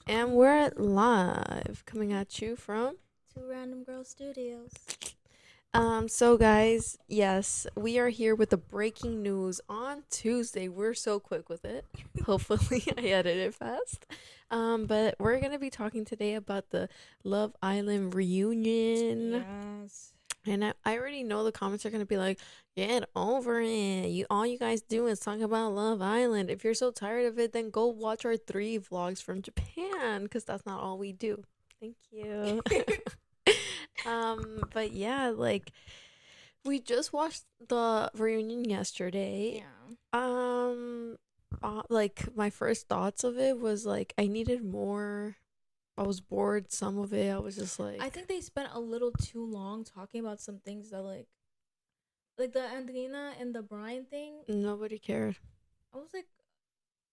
And we're live coming at you from To Random Girl Studios. so guys, yes, we are here with the breaking news on Tuesday. We're so quick with it. Hopefully I edited fast. But we're gonna be talking today about the Love Island reunion. Yes. And I already know the comments are gonna be like, "Get over it! All you guys do is talk about Love Island. If you're so tired of it, then go watch our 3 vlogs from Japan, because that's not all we do." Thank you. But yeah, like we just watched the reunion yesterday. Yeah. Like my first thoughts of it was like I needed more. I was bored. Some of it, I was just like, I think they spent a little too long talking about some things that like the Andrina and the Brian thing. nobody cared. I was like,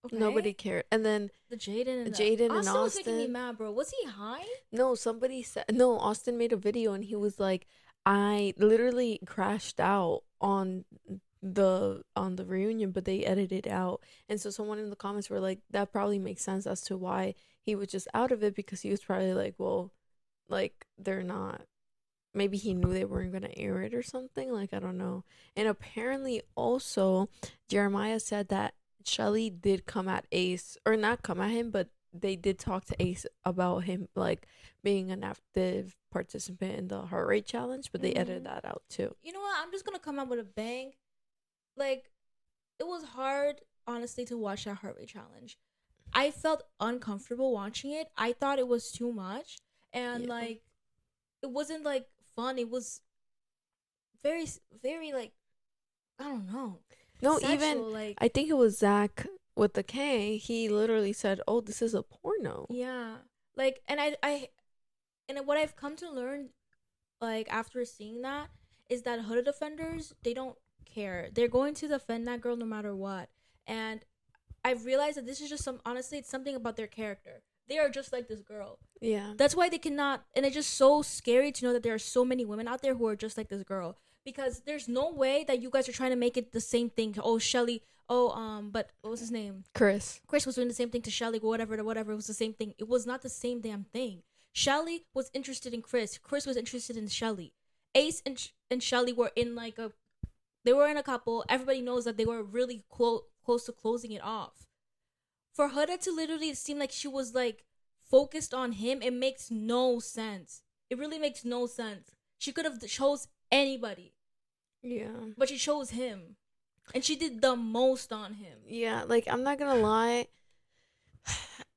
okay. Nobody cared. And then The Jaden and Jaden and Austin was making me Austin. mad, bro. Was he high? No, somebody said no. Austin made a video and he was like, I literally crashed out on the reunion, but they edited it out. And so someone in the comments were like, that probably makes sense as to why he was just out of it, because he was probably like, well, like they're not. Maybe he knew they weren't gonna air it or something. Like I don't know. And apparently also, Jermiah said that Chelley did come at Ace, or not come at him, but they did talk to Ace about him like being an active participant in the heart rate challenge, but they edited Mhm. that out too. You know what? I'm just gonna come out with a bang. Like, it was hard, honestly, to watch that heart rate challenge. I felt uncomfortable watching it. I thought it was too much, and Yeah. like, it wasn't like fun. It was very, very like, I don't know, No, sexual. even Like, I think it was Zach with the K. He literally said, "Oh, this is a porno." yeah, like, and and what I've come to learn, like after seeing that, is that hooded offenders, they don't care. They're going to defend that girl no matter what, and I've realized that this is just honestly, it's something about their character. They are just like this girl. Yeah. That's why they cannot, and it's just so scary to know that there are so many women out there who are just like this girl. Because there's no way that you guys are trying to make it the same thing. Oh, Chelley. Oh, but what was his name? Chris. Chris was doing the same thing to Chelley, whatever, whatever. It was the same thing. It was not the same damn thing. Chelley was interested in Chris. Chris was interested in Chelley. Ace and Chelley were in like they were in a couple. Everybody knows that they were really close to closing it off. For Huda to literally seem like she was like focused on him, it makes no sense. It really makes no sense. She could have chose anybody, Yeah. but she chose him, and she did the most on him. Yeah, like I'm not gonna lie.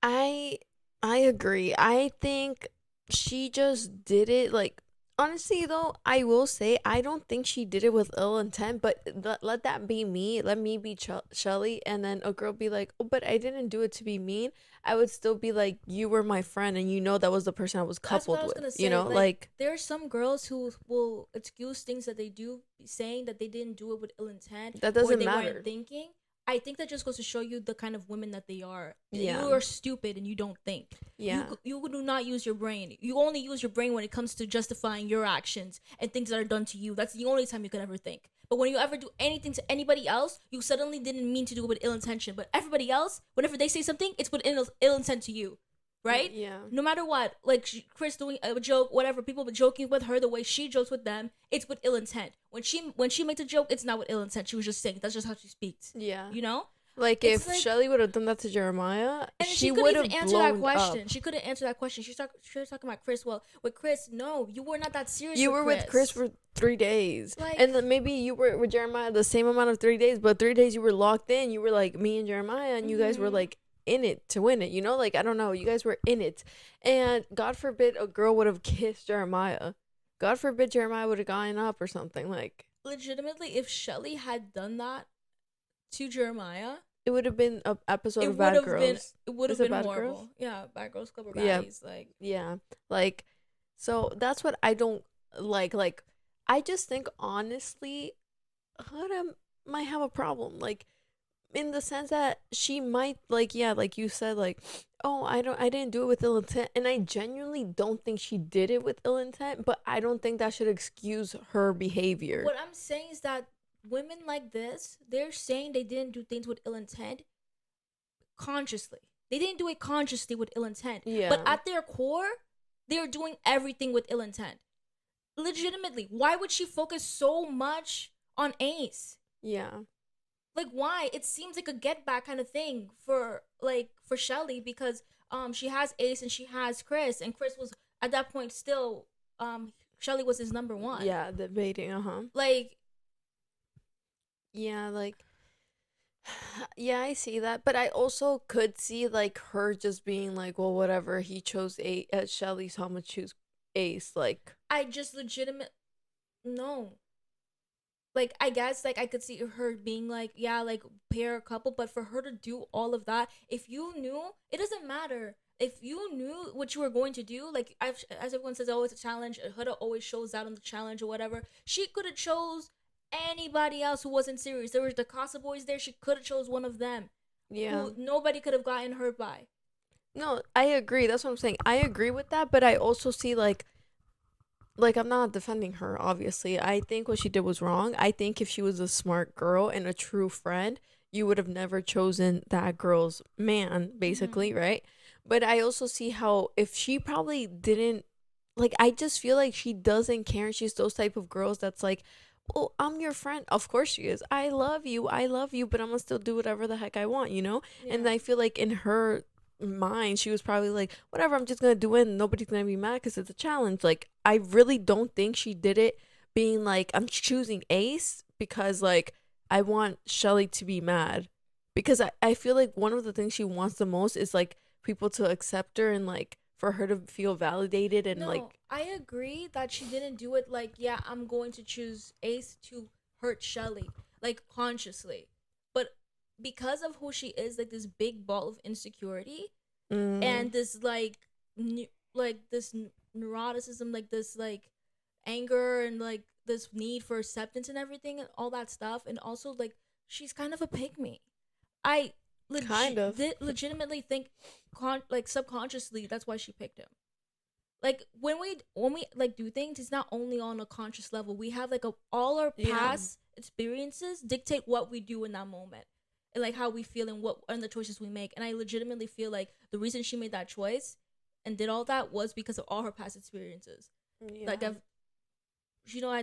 I I agree. I think she just did it like, honestly though, I will say I don't think she did it with ill intent, but let that be me. Let me be Chelley, and then a girl be like, "Oh, but I didn't do it to be mean." I would still be like, "You were my friend and you know that was the person I was That's what coupled I was with." gonna say. You know, like there are some girls who will excuse things that they do, saying that they didn't do it with ill intent that or doesn't they matter. weren't thinking. I think that just goes to show you the kind of women that they are. Yeah. You are stupid and you don't think. Yeah. You do not use your brain. You only use your brain when it comes to justifying your actions and things that are done to you. That's the only time you can ever think. But when you ever do anything to anybody else, you suddenly didn't mean to do it with ill intention. But everybody else, whenever they say something, it's with ill intent to you. Right? Yeah. No matter what, like Chris doing a joke, whatever, people joking with her the way she jokes with them, it's with ill intent. When she makes a joke, it's not with ill intent. She was just saying that's just how she speaks. Yeah. You know? Like It's if like- Chelley would have done that to Jeremiah, And she couldn't would have even answer that blown question. up. She couldn't answer that question. She was talking about Chris. Well, with Chris, no, you were not that serious. You were with Chris for 3 days, Like- and then maybe you were with Jeremiah the same amount of 3 days, but 3 days you were locked in. You were like me and Jeremiah, and you guys were Mhm. like in it to win it. You know, like I don't know, you guys were in it, and God forbid a girl would have kissed Jeremiah. God forbid Jeremiah would have gotten up or something. Like legitimately, if Chelley had done that to Jeremiah, it would have been an episode it of would Bad have Girls. been Is it Bad horrible. Girls? Yeah, Bad Girls Club or Yeah. Baddies. Like, Yeah, like so that's what I don't like. Like I just think honestly, Huda might have a problem. Like in the sense that she might, like, yeah, like you said, like, oh, I didn't do it with ill intent, and I genuinely don't think she did it with ill intent, but I don't think that should excuse her behavior. what I'm saying is that women like this, they're saying they didn't do things with ill intent consciously. They didn't do it consciously with ill intent. Yeah. But at their core, they're doing everything with ill intent. Legitimately, why would she focus so much on Ace? Yeah. Like, why? It seems like a get back kind of thing for Chelley, because she has Ace and she has Chris, and Chris was at that point still Chelley was his number one. Yeah, debating, Like, yeah, like, yeah, I see that, but I also could see like her just being like, well, whatever, he chose Shelly, so I'm gonna choose Ace. Like, I just no. Like, I guess, like, I could see her being like, yeah, like, pair a couple, but for her to do all of that, if you knew, it doesn't matter. If you knew what you were going to do, like, as everyone says, oh, it's a challenge, Huda always shows out on the challenge or whatever, she could have chose anybody else who wasn't serious. There was the Casa Boys there, she could have chose one of them. yeah. Who nobody could have gotten hurt by. No, I agree. That's what I'm saying. I agree with that, but I also see like I'm not defending her, obviously. I think what she did was wrong. I think if she was a smart girl and a true friend, you would have never chosen that girl's man, basically, right? But I also see how if she probably didn't, like, I just feel like she doesn't care. And she's those type of girls that's like, oh, I'm your friend. Of course she is. I love you, but I'm gonna still do whatever the heck I want, you know? Yeah. And I feel like in her mind, she was probably like, whatever, I'm just gonna do it and nobody's gonna be mad because it's a challenge. Like, I really don't think she did it being like, I'm choosing Ace because, like, I want Chelley to be mad. Because I feel like one of the things she wants the most is, like, people to accept her and, like, for her to feel validated and, no, like... I agree that she didn't do it like, yeah, I'm going to choose Ace to hurt Chelley, like, consciously. But because of who she is, like, this big ball of insecurity and this, like, this neuroticism, like, this, like, anger and, like, this need for acceptance and everything and all that stuff. And also, like, she's kind of a pygmy. I legitimately think, like, subconsciously, that's why she picked him. Like, when we like do things, it's not only on a conscious level. We have like all our past experiences dictate what we do in that moment, and like how we feel and the choices we make. And I legitimately feel like the reason she made that choice and did all that was because of all her past experiences. Yeah. Like, I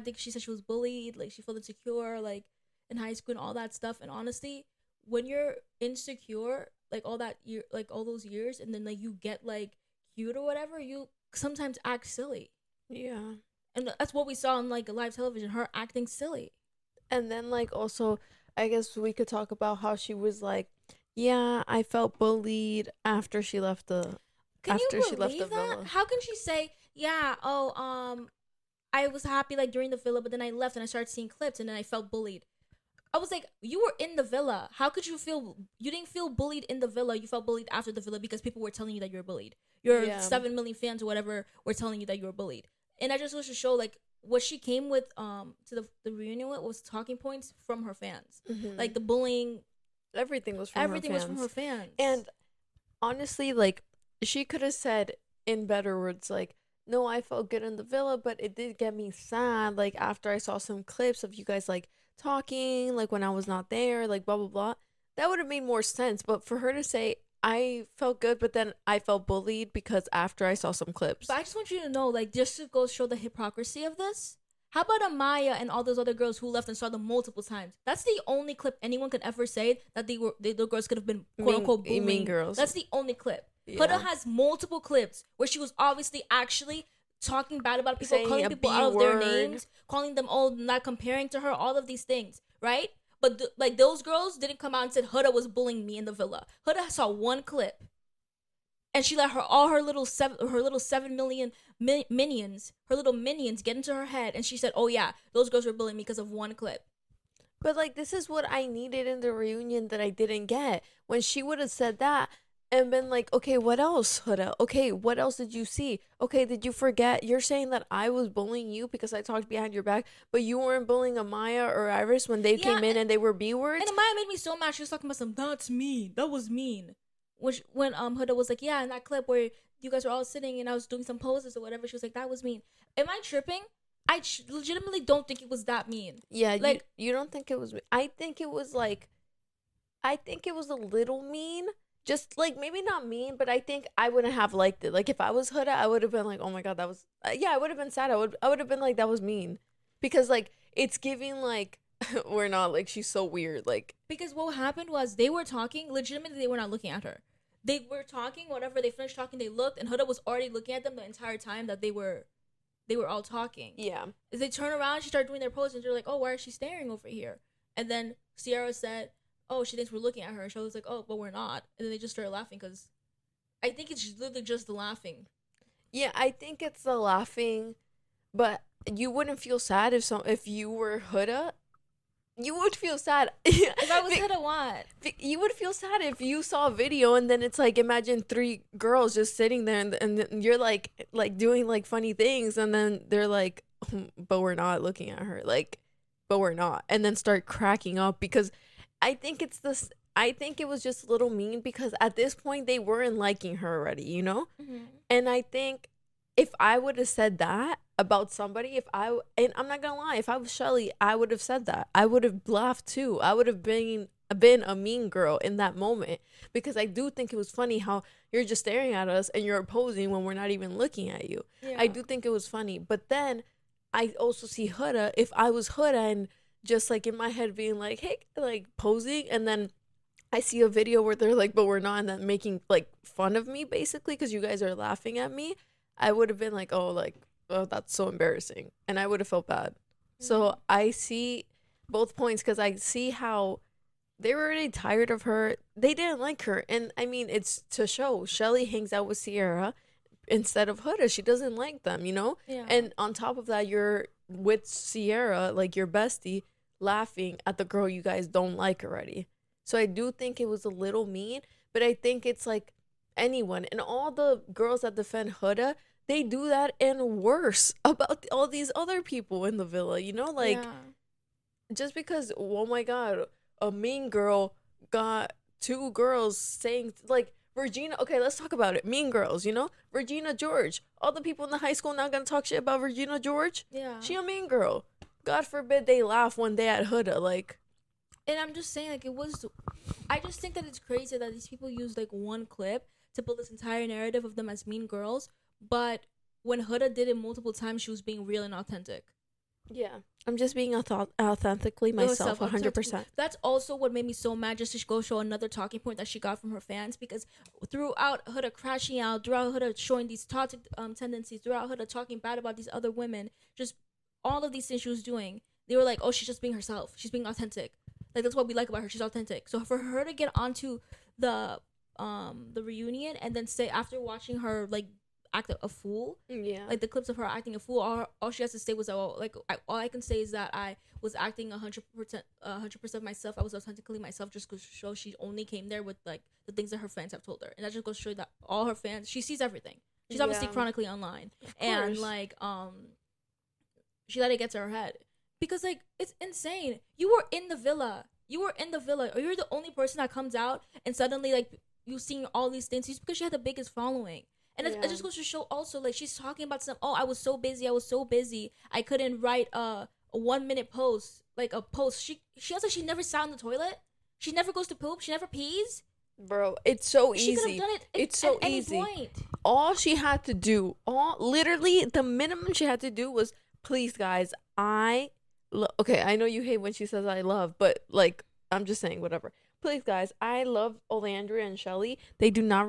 think she said she was bullied, like she felt insecure, like in high school and all that stuff. And honestly, when you're insecure, like all those years, and then like you get like cute or whatever, you sometimes act silly. Yeah. And that's what we saw on like live television, her acting silly. And then, like, also, I guess we could talk about how she was like, yeah, I felt bullied after she left the villa. How can she say, yeah, I was happy like during the villa, but then I left and I started seeing clips and then I felt bullied. I was like, you were in the villa. How could you feel? You didn't feel bullied in the villa. You felt bullied after the villa because people were telling you that you were bullied. Your 7 million fans or whatever were telling you that you were bullied. And I just wish to show like what she came with to the reunion with was talking points from her fans. Like the bullying, everything was from her fans. And honestly, like, she could have said in better words, like, no, I felt good in the villa, but it did get me sad, like, after I saw some clips of you guys like talking, like when I was not there, like blah blah blah. That would have made more sense. But for her to say, I felt good, but then I felt bullied because after I saw some clips. But I just want you to know, like, just to go show the hypocrisy of this, how about Amaya and all those other girls who left and saw them multiple times? That's the only clip anyone could ever say that the girls could have been quote unquote bullying. Mean girls. That's the only clip. Huda has multiple clips where she was obviously actually talking bad about people, saying calling people out of their names, calling them all, not comparing to her, all of these things, right? But like those girls didn't come out and said Huda was bullying me in the villa. Huda saw one clip, and she let her little 7 million minions, her little minions, get into her head, and she said, "Oh yeah, those girls were bullying me because of one clip." But like, this is what I needed in the reunion that I didn't get. When she would have said that and been like, okay, what else, Huda? Okay, what else did you see? Okay, did you forget? You're saying that I was bullying you because I talked behind your back, but you weren't bullying Amaya or Iris when they came in and they were B-words? And Amaya made me so mad. She was talking about that's mean. That was mean. When Huda was like, yeah, in that clip where you guys were all sitting and I was doing some poses or whatever, she was like, that was mean. Am I tripping? I legitimately don't think it was that mean. Yeah, like, you don't think it was mean. I think it was a little mean. just like maybe not mean, but I think I wouldn't have liked it. Like if I was Huda, I would have been like, oh my god, that was yeah, I would have been sad. I would have been like, that was mean, because like it's giving like we're not like she's so weird. Like Because what happened was they were talking. Legitimately, they were not looking at her. They were talking. Whatever, they finished talking, they looked, and Huda was already looking at them the entire time that they were all talking. yeah, As they turn around, she started doing their pose, and they're like, "Oh, why is she staring over here?" And then Sierra said, "Oh, she thinks we're looking at her." And she was like, "Oh, but we're not." And then they just started laughing because I think it's literally just the laughing. yeah, I think it's the laughing, but you wouldn't feel sad if you were Huda. You would feel sad. If I was Huda, what? You would feel sad if you saw a video and then it's like, imagine 3 girls just sitting there and you're like doing like funny things, and then they're like, but we're not looking at her, like, but we're not, and then start cracking up, because I think it's this. I think it was just a little mean, because at this point they weren't liking her already, you know? Mm-hmm. And I think if I would have said that about somebody, and I'm not gonna lie, if I was Chelley, I would have said that. I would have laughed too. I would have been a mean girl in that moment, because I do think it was funny how you're just staring at us and you're opposing when we're not even looking at you. Yeah. I do think it was funny, but then I also see Huda. If I was Huda and just like in my head being like, hey, like posing, and then I see a video where they're like, but we're not, and then making like fun of me basically because you guys are laughing at me, I would have been like, oh, that's so embarrassing, and I would have felt bad. So I see both points, because I see how they were already tired of her. They didn't like her, and I mean, it's to show. Chelley hangs out with Sierra instead of Huda. She doesn't like them, you know? Yeah. And on top of that, you're with Sierra, like your bestie, laughing at the girl you guys don't like already. So I do think it was a little mean, but I think it's like anyone, and all the girls that defend Huda, they do that and worse about all these other people in the villa, you know? Like, yeah. just because, oh my god, a mean girl got 2 girls saying, like, Regina, okay, let's talk about it. Mean Girls, you know? Regina George. All the people in the high school now gonna talk shit about Regina George? Yeah. She a mean girl. God forbid they laugh one day at Huda, like. And I'm just saying, like, I just think that it's crazy that these people use, like, one clip to build this entire narrative of them as mean girls. But when Huda did it multiple times, she was being real and authentic. Yeah. I'm just being authentically myself, 100%. That's also what made me so mad, just to go show another talking point that she got from her fans. Because throughout Huda crashing out, throughout Huda showing these toxic tendencies, throughout Huda talking bad about these other women, just all of these things she was doing, they were like, oh, she's just being herself. She's being authentic. Like, that's what we like about her. She's authentic. So for her to get onto the reunion and then say, after watching her like act a fool, Yeah. like the clips of her acting a fool, all she has to say was, oh, like all I can say is that I was acting 100% myself. I was authentically myself, just to show she only came there with like the things that her fans have told her, and that just goes to show that all her fans, she sees everything. She's obviously chronically online, and like she let it get to her head. Because, like, it's insane. You were in the villa, or you're the only person that comes out and suddenly, like, you seeing all these things. It's because she had the biggest following. And it just goes to show also, like, she's talking about I was so busy. I couldn't write a 1-minute post, like, a post. She also, she never sat in the toilet. She never goes to poop. She never pees. Bro, it's so easy. She could have done it it's so at easy. any point. All she had to do, literally, the minimum she had to do was, please, guys, okay, I know you hate when she says I love, but, like, I'm just saying, whatever. Please, guys, I love Olandria and Chelley. They do not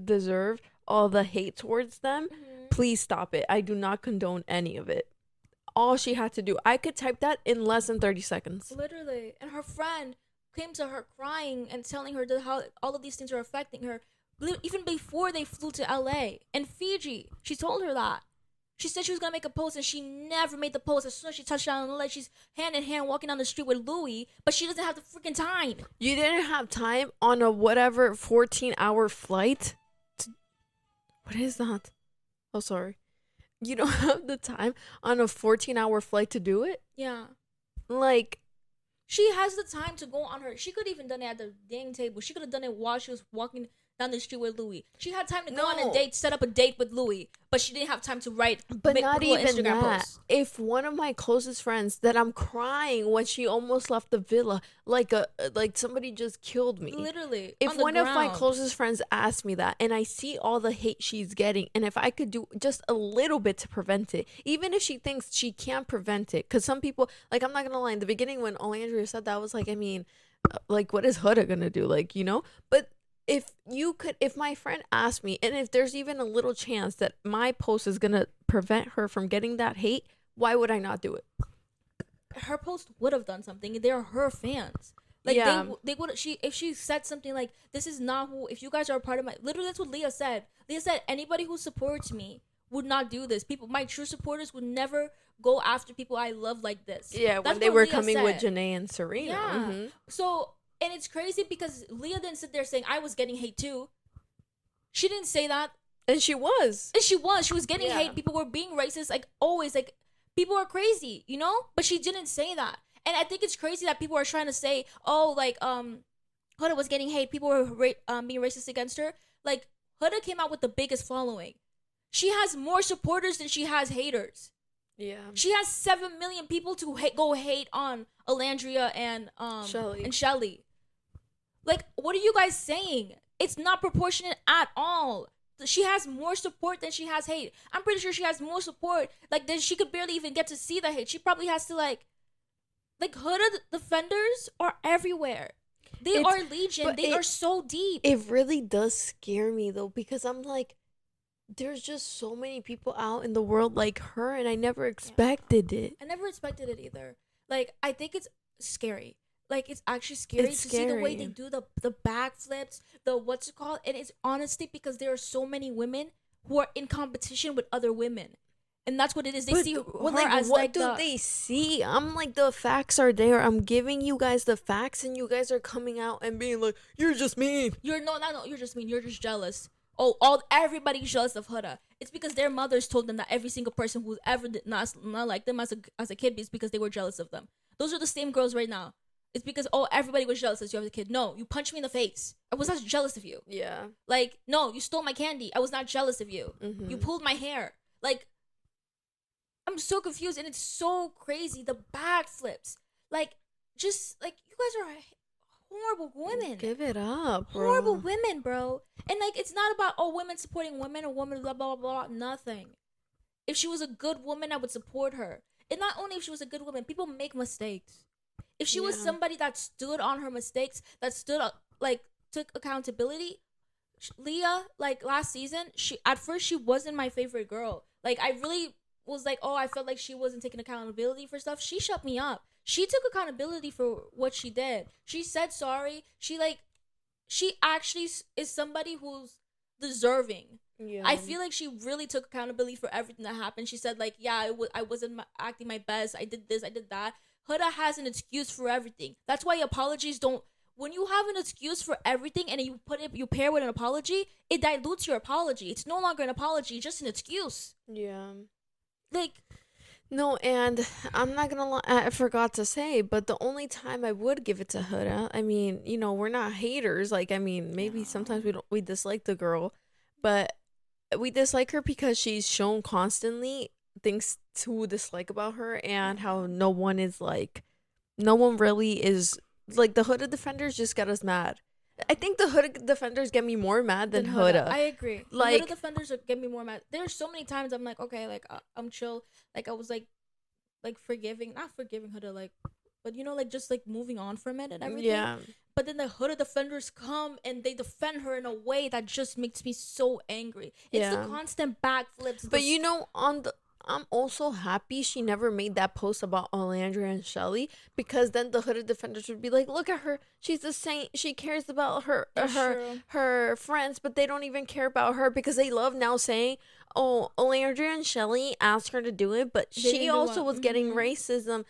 deserve all the hate towards them. Mm-hmm. Please stop it. I do not condone any of it. All she had to do, I could type that in less than 30 seconds. Literally. And her friend came to her crying and telling her that how all of these things are affecting her. Even before they flew to LA and Fiji, she told her that. She said she was gonna make a post, and she never made the post. As soon as she touched down on LA, she's hand in hand walking down the street with Louis, but she doesn't have the freaking time. You didn't have time on a whatever 14-hour flight? What is that? Oh, sorry. You don't have the time on a 14-hour flight to do it? Yeah. Like, she has the time to go on her. She could even done it at the dang table. She could have done it while she was walking down the street with Louis. She had time to go on a date, set up a date with Louis, but she didn't have time to write. But not even Instagram that. posts. If one of my closest friends that I'm crying when she almost left the villa, like somebody just killed me. Literally. If one of my closest friends asked me that, and I see all the hate she's getting, and if I could do just a little bit to prevent it, even if she thinks she can't prevent it, because some people, like, I'm not gonna lie, in the beginning when Olandria said that, I was like, I mean, like, what is Huda gonna do? Like, you know? But if my friend asked me, and if there's even a little chance that my post is gonna prevent her from getting that hate, why would I not do it? Her post would have done something. They're her fans. Like, yeah. They would, if she said something like, this is not who, if you guys are a part of my, literally that's what Leah said. Leah said, anybody who supports me would not do this. People, my true supporters would never go after people I love like this. Yeah, that's when they were coming with Janae and Serena. Yeah. Mm-hmm. So, and it's crazy because Leah didn't sit there saying, I was getting hate too. She didn't say that. And she was. She was getting hate. People were being racist, like, always, like, people are crazy, you know? But she didn't say that. And I think it's crazy that people are trying to say, oh, like, Huda was getting hate. People were being racist against her. Like, Huda came out with the biggest following. She has more supporters than she has haters. Yeah. She has 7 million people to go hate on Olandria and Chelley. Like, what are you guys saying? It's not proportionate at all. She has more support than she has hate. I'm pretty sure she has more support. Like, she could barely even get to see the hate. She probably has to, like Huda defenders are everywhere. They are legion. They are so deep. It really does scare me, though, because I'm like, there's just so many people out in the world like her, and I never expected it. I never expected it either. Like, I think it's scary. Like, it's actually scary to see the way they do the backflips, the what's it called? And it's honestly because there are so many women who are in competition with other women. And that's what it is. They see her as what do they see? I'm like, the facts are there. I'm giving you guys the facts, and you guys are coming out and being like, you're just mean. You're just mean. You're just jealous. Oh, everybody's jealous of Huda. It's because their mothers told them that every single person who's ever not like them as a kid is because they were jealous of them. Those are the same girls right now. It's because, everybody was jealous as you as a kid. No, you punched me in the face. I was not jealous of you. Yeah. Like, no, you stole my candy. I was not jealous of you. Mm-hmm. You pulled my hair. Like, I'm so confused, and it's so crazy. The backflips. Like, just, like, you guys are horrible women. Give it up, bro. Horrible women, bro. And, like, it's not about, women supporting women or women blah, blah, blah, blah. Nothing. If she was a good woman, I would support her. And not only if she was a good woman, people make mistakes. If she was somebody that stood on her mistakes, that stood up, like, took accountability, Leah, like, last season, at first she wasn't my favorite girl. Like, I really was like, I felt like she wasn't taking accountability for stuff. She shut me up. She took accountability for what she did. She said sorry. She actually is somebody who's deserving. Yeah. I feel like she really took accountability for everything that happened. She said, like, I wasn't acting my best. I did this, I did that. Huda has an excuse for everything. That's why apologies don't. When you have an excuse for everything and you pair with an apology, it dilutes your apology. It's no longer an apology, it's just an excuse. Yeah. Like, no, and I'm not gonna lie, I forgot to say, but the only time I would give it to Huda, I mean, you know, we're not haters. Like, I mean, maybe sometimes we dislike the girl, but we dislike her because she's shown constantly things to dislike about her, and how no one really is, like, the Huda defenders just get us mad. I think the Huda defenders get me more mad than Huda. I agree. Like, the Huda defenders get me more mad. There's so many times I'm like, okay, like, I'm chill. Like, I was like not forgiving Huda, like, but, you know, like, just, like, moving on from it and everything. Yeah. But then the Huda defenders come and they defend her in a way that just makes me so angry. It's the constant backflips. But, you know, I'm also happy she never made that post about Olandria and Chelley, because then the Huda defenders would be like, look at her, she's the saint, she cares about her friends, but they don't even care about her, because they love now saying, Olandria and Chelley asked her to do it, but she also was getting racism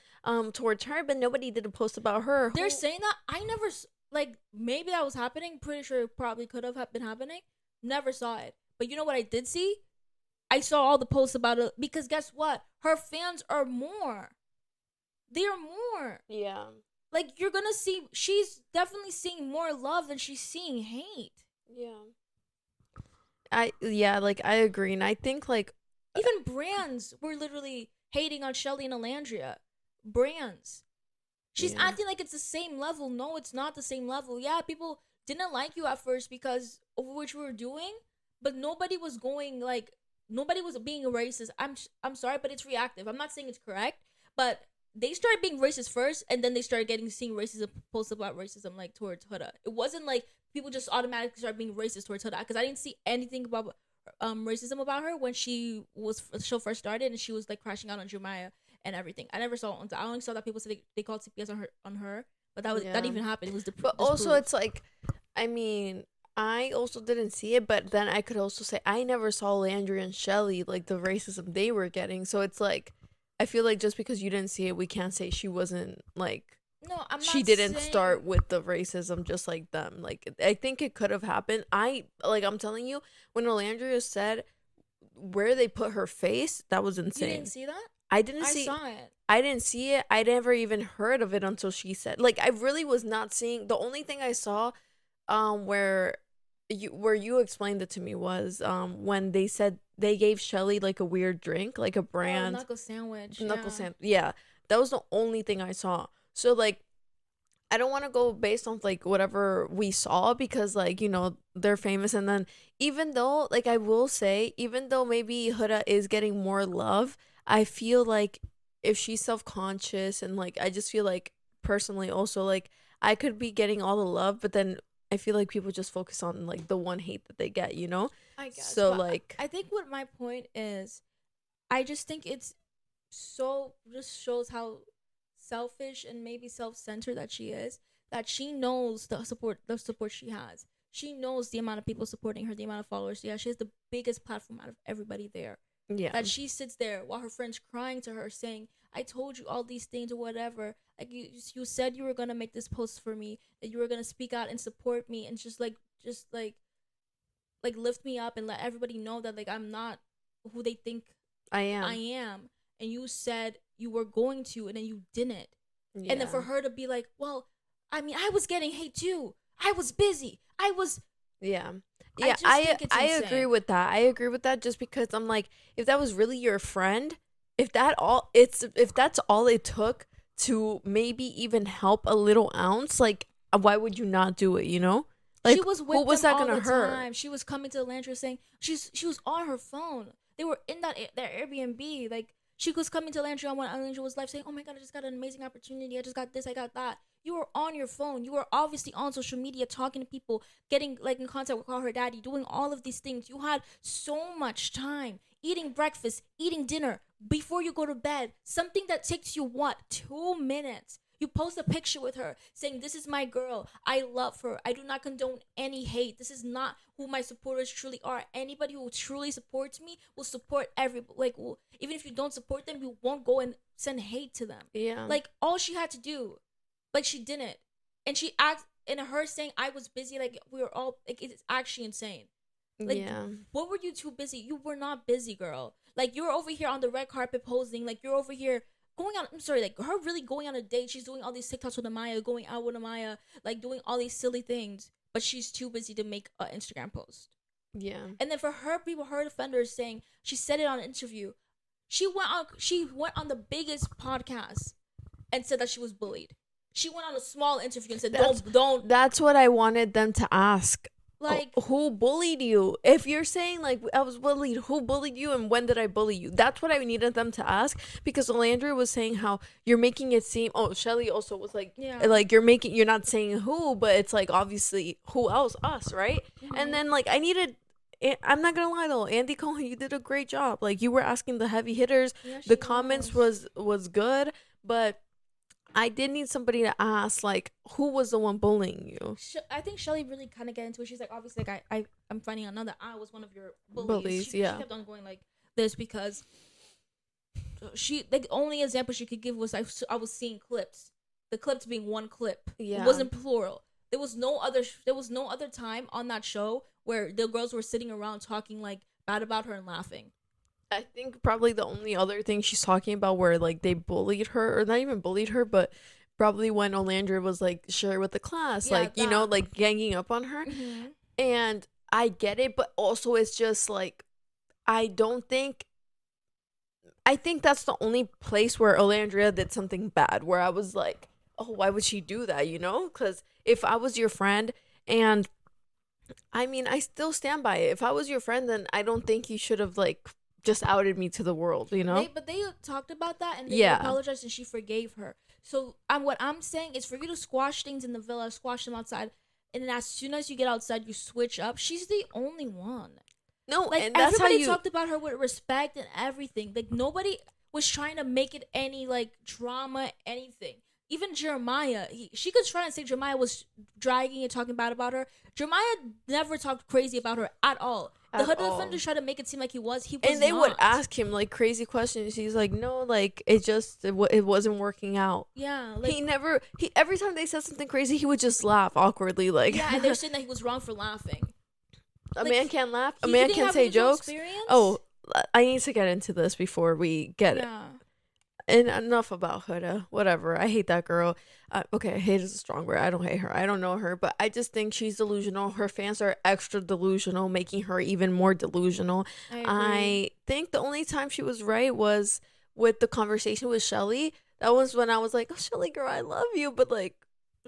towards her, but nobody did a post about her. They're saying that. I never, like, maybe that was happening. Pretty sure it probably could have been happening. Never saw it. But you know what I did see? I saw all the posts about it, because guess what? Her fans are more. They're more. Yeah. Like, you're gonna see, she's definitely seeing more love than she's seeing hate. Yeah. like I agree, and I think like even brands were literally hating on Chelly and Olandria. Brands. She's yeah. acting like it's the same level. No, it's not the same level. Yeah, people didn't like you at first because of what you were doing, but nobody was being racist. I'm sorry, but it's reactive. I'm not saying it's correct, but they started being racist first, and then they started seeing racism posts about racism like towards Huda. It wasn't like people just automatically started being racist towards Huda, because I didn't see anything about racism about her when the show first started and she was like crashing out on Jermiah and everything. I never saw it. I only saw that people said they called CPS on her, but that didn't even happen. It was but also it's like, I mean, I also didn't see it, but then I could also say I never saw Landry and Chelley, like the racism they were getting. So it's like, I feel like just because you didn't see it, we can't say she wasn't like, no, she didn't start with the racism just like them. Like, I think it could have happened. I'm telling you, when Olandria said where they put her face, that was insane. You didn't see that? I saw it. I didn't see it. I never even heard of it until she said. Like, I really was not seeing. The only thing I saw, where you explained it to me was when they said they gave Chelley like a weird drink, like a brand knuckle sandwich. Yeah, that was the only thing I saw. So like, I don't want to go based on like whatever we saw, because like, you know, they're famous. And then even though, like, I will say, even though maybe Huda is getting more love, I feel like if she's self-conscious, and like, I just feel like personally also, like, I could be getting all the love, but then I feel like people just focus on like the one hate that they get, you know? I guess. So like, I think what my point is, I just think it's just shows how selfish and maybe self-centered that she is, that she knows the support she has. She knows the amount of people supporting her, the amount of followers. Yeah, she has the biggest platform out of everybody there. Yeah. That she sits there while her friends crying to her saying, I told you all these things or whatever. Like, you said you were gonna make this post for me, that you were gonna speak out and support me and just lift me up and let everybody know that like I'm not who they think I am. And you said you were going to, and then you didn't. Yeah. And then for her to be like, well, I mean, I was getting hate too. I was busy. Yeah. I agree with that. I agree with that, just because I'm like, if that was really your friend, if that's all it took to maybe even help a little ounce, like, why would you not do it, you know? Like, she was with what was that gonna hurt? She was coming to Olandria saying she was on her phone. They were in their Airbnb. Like, she was coming to Olandria when Olandria was live saying, oh my God, I just got an amazing opportunity. I just got this, I got that. You were on your phone. You were obviously on social media talking to people, getting like in contact with her daddy, doing all of these things. You had so much time, eating breakfast, eating dinner before you go to bed. Something that takes you, 2 minutes. You post a picture with her saying, this is my girl. I love her. I do not condone any hate. This is not who my supporters truly are. Anybody who truly supports me will support even if you don't support them, you won't go and send hate to them. Yeah. Like, all she had to do, like, she didn't. And she asked, and her saying I was busy, like, we were all, like, it's actually insane. Like, yeah. What were you too busy? You were not busy, girl. Like, you're over here on the red carpet posing. Like, you're over here her really going on a date. She's doing all these TikToks with Jermiah, going out with Jermiah, like doing all these silly things, but she's too busy to make an Instagram post. Yeah. And then for her defenders saying, she said it on an interview, she went on the biggest podcast and said that she was bullied. She went on a small interview and said, don't. That's what I wanted them to ask. Like, who bullied you? If you're saying like I was bullied, who bullied you and when did I bully you? That's what I needed them to ask, because Olandria was saying how you're making it seem. Oh, Chelley also was like, yeah, like you're not saying who, but it's like obviously who else? Us, right? Mm-hmm. And then like I'm not gonna lie though, Andy Cohen, you did a great job. Like, you were asking the heavy hitters. Yeah, the comments was good, but I did need somebody to ask, like, who was the one bullying you? I think Chelley really kind of get into it. She's like, obviously, like, I'm finding out now that I was one of your bullies. She kept on going like this because the only example she could give was I was seeing clips. The clips being one clip. Yeah. It wasn't plural. There was no other time on that show where the girls were sitting around talking like bad about her and laughing. I think probably the only other thing she's talking about where like they bullied her, or not even bullied her, but probably when Olandria was like share with the class, like, you know, like ganging up on her. Mm-hmm. And I get it, but also it's just like I don't think I think that's the only place where Olandria did something bad, where I was like, oh, why would she do that, you know? Because if I was your friend, and I mean, I still stand by it. If I was your friend, then I don't think you should have, like, just outed me to the world, you know? But they talked about that and they Yeah. apologized and she forgave her. So what I'm saying is for you to squash things in the villa, squash them outside, and then as soon as you get outside, you switch up. She's the only one. No, Like, and that's how everybody you. talked about her with respect and everything. Like, nobody was trying to make it any, like, drama, anything. Even Jermiah, she could try and say Jermiah was dragging and talking bad about her. Jermiah never talked crazy about her at all. The Huda defenders tried to make it seem like he was. And they would not. ask him, like, crazy questions. He's like, no, like, it wasn't working out. Yeah. Like, every time they said something crazy, he would just laugh awkwardly, like. yeah, and they're saying that he was wrong for laughing. A Like, man can't laugh. A he man didn't can have say mutual jokes. experience? Oh, I need to get into this before we get it. Yeah. And enough about Huda. Whatever. I hate that girl. Okay, hate is a strong word. I don't hate her. I don't know her, but I just think she's delusional. Her fans are extra delusional, making her even more delusional. I think the only time she was right was with the conversation with Chelley. That was when I was like, oh, Chelley, girl, I love you. But, like,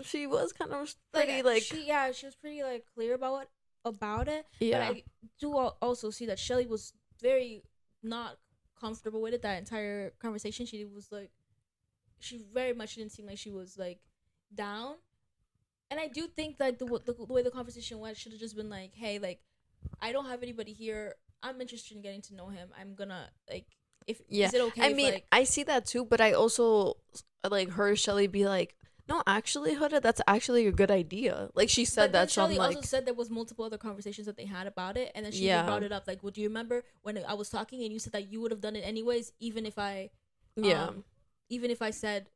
she was kind of pretty, like she was pretty, like, clear about it. Yeah. But I do also see that Chelley was very not comfortable with it. That entire conversation, she was like, she very much didn't seem like she was, like, down. And I do think that the way the conversation went should have just been like, hey, like, I don't have anybody here. I'm interested in getting to know him. I'm gonna, like, is it okay? I mean, like, I see that too, but I also like heard Chelley be like, no, actually, Huda, that's actually a good idea. Like, she said that. Chelley like, also said there was multiple other conversations that they had about it, and then she brought it up. Like, well, do you remember when I was talking and you said that you would have done it anyways, even if I, even if I said,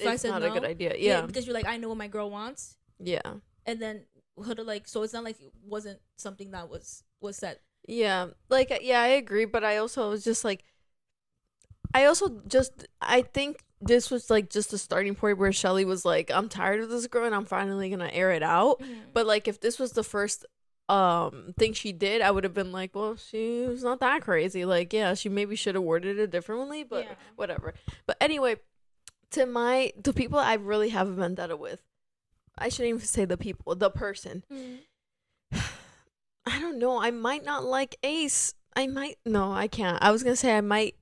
I said not no, a good idea. Yeah, because you're like, I know what my girl wants. Yeah, and then Huda, like, so it's not like it wasn't something that was said. Yeah, like, yeah, I agree, but I also was just like, I think this was like just a starting point where Chelley was like, I'm tired of this girl and I'm finally gonna air it out. But like, if this was the first thing she did, I would have been like, well, she was not that crazy. Like, yeah, she maybe should have worded it differently, but whatever. But anyway, to people I really have a vendetta with, I shouldn't even say the people, the person. I don't know, I might not like Ace. I can't. I was gonna say I might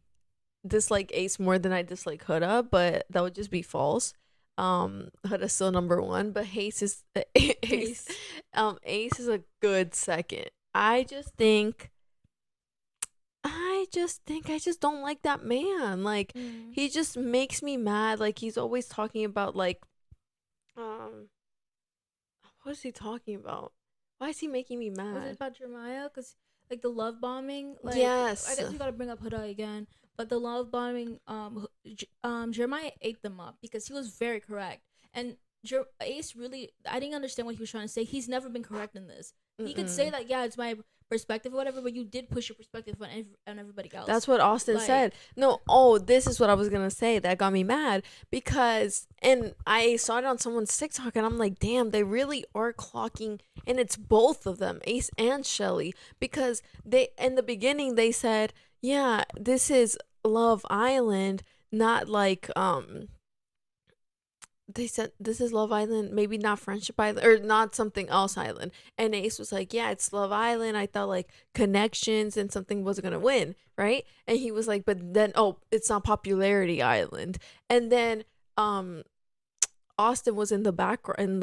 dislike Ace more than I dislike Huda, but that would just be false. Huda's still number one, but Ace is Ace is a good second. I just don't like that man. Like, he just makes me mad. Like, he's always talking about, like, what is he talking about? Why is he making me mad? Was it about Jermiah? Because, like, the love bombing. Like, yes. I guess we gotta bring up Huda again. But the love bombing, Jermiah ate them up because he was very correct. And Ace really, I didn't understand what he was trying to say. He's never been correct in this. He could say that, yeah, it's my perspective or whatever, but you did push your perspective on everybody else. That's what Austin said. No, this is what I was gonna say that got me mad, because, and I saw it on someone's TikTok and I'm like, damn, they really are clocking, and it's both of them, Ace and Chelley, because they, in the beginning, they said, yeah, this is Love Island, not like, they said this is Love Island, maybe not Friendship Island, or not something else island. And Ace was like, yeah, it's Love Island. I thought, like, connections and something wasn't gonna win, right? And he was like, but then, it's not Popularity Island. And then Austin was in the background,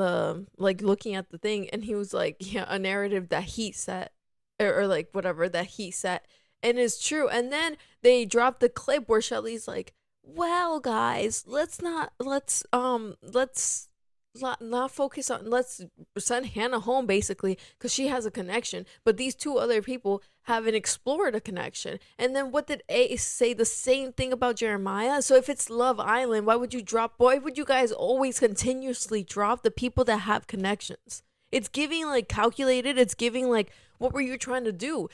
like, looking at the thing, and he was like, yeah, a narrative that he set, or like whatever that he set, and it's true. And then they dropped the clip where Chelley's like, well, guys, let's not focus on, let's send Hannah home, basically, because she has a connection, but these two other people haven't explored a connection. And then what did Ace say? The same thing about Jermiah. So if it's Love Island, why would you guys always continuously drop the people that have connections? It's giving, like, calculated. It's giving, like, what were you trying to do?